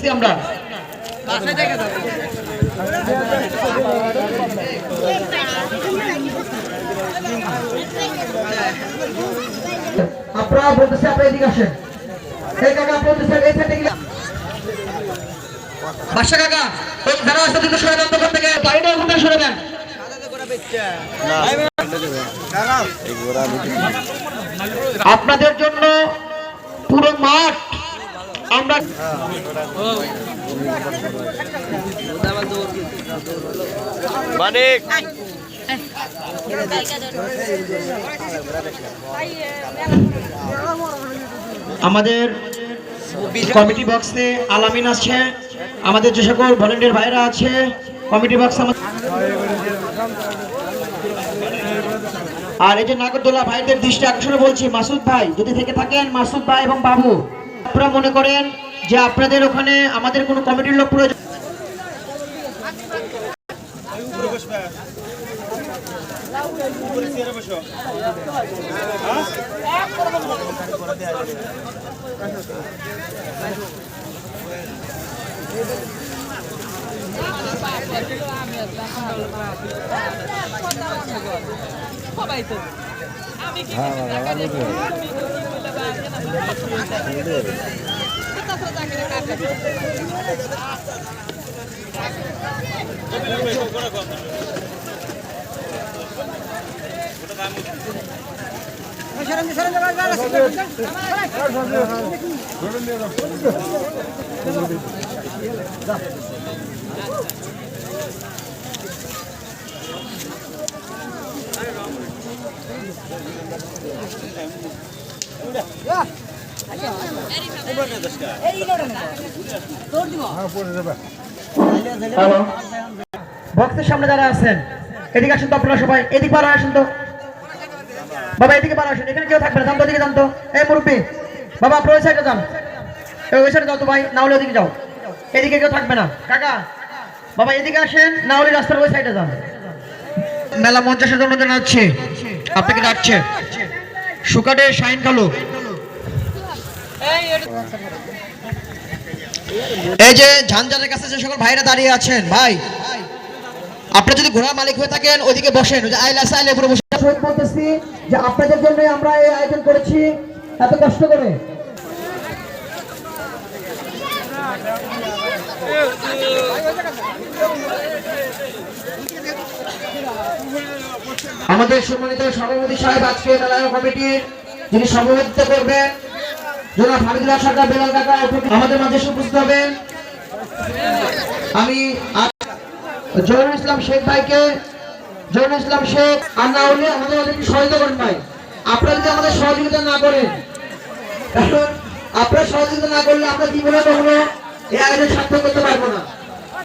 করতেছি আমরা। আপনারা বলতেছে আপনারা এদিকে আসেন। এই কাকা বলতেছে এই সাইডে গেলে বাদশা কাকা ওই যারা আসতে দিতে সরে দেন দোকান থেকে গাড়িটা ওখানে সরে দেন। আপনাদের জন্য পুরো মাঠ আমরা মানিক আমাদের কমিটি বক্সে আলামিন আছে, আমাদের যে সকল ভলেন্টিয়ার ভাইরা আছে কমিটি বক্স আর এই যে নাগরদোলা ভাইদের দৃষ্টি আকর্ষণে বলছি, মাসুদ ভাই যদি থেকে থাকেন, মাসুদ ভাই এবং বাবু আপনারা মনে করেন যে আপনাদের ওখানে আমাদের কোনো কমিটির লোক প্রয়োজন বক্সের সামনে যারা আছেন এদিকে আসেন তো, আপনারা সবাই এদিকে পারা আসেন তো বাবা, এদিকে পারা আসেন, এখানে কেউ থাকবে না, জানতো এদিকে জানতো। এই মুরব্বী বাবা আপনার ওই সাইডে যান, ওই সাইডে যাও তো ভাই, না হলে ওদিকে যাও, এদিকে কেউ থাকবে না। কাকা বাবা এদিকে আসেন, না হলে রাস্তার ওই সাইডে যান। মেলা মঞ্চাশের জন্য জানাচ্ছি আপনাকে ডাকছে সুকাটে শাইন কালু। এই যে ঝানঝারের কাছে যে সকল ভাইরা দাঁড়িয়ে আছেন, ভাই আপনারা যদি ঘোড়ার মালিক হয়ে থাকেন ওইদিকে বসেন, ওই যে আইলা সাইলে পুরো বসে বলতেছি যে আপনাদের জন্য আমরা এই আয়োজন করেছি এত কষ্ট করে। আমাদের সম্মানিত সভাপতি সাহেব আজকে মেলায় কমিটির যিনি সভাপতিত্ব করবেন জনাব হামিদুল্লাহ সরকার বেলাল কাকা আমাদের মাঝে উপস্থিত হবেন। আমি জয়নুল ইসলাম শেখ ভাইকে, জয়নুল ইসলাম শেখ আর না হলে আমাদের অনেক সহযোগিতা করেন ভাই। আপনারা যদি আমাদের সহযোগিতা না করেন, কারণ আপনারা সহযোগিতা না করলে আমরা জীবনে কখনো এই আয়োজন সার্থক করতে পারবো না।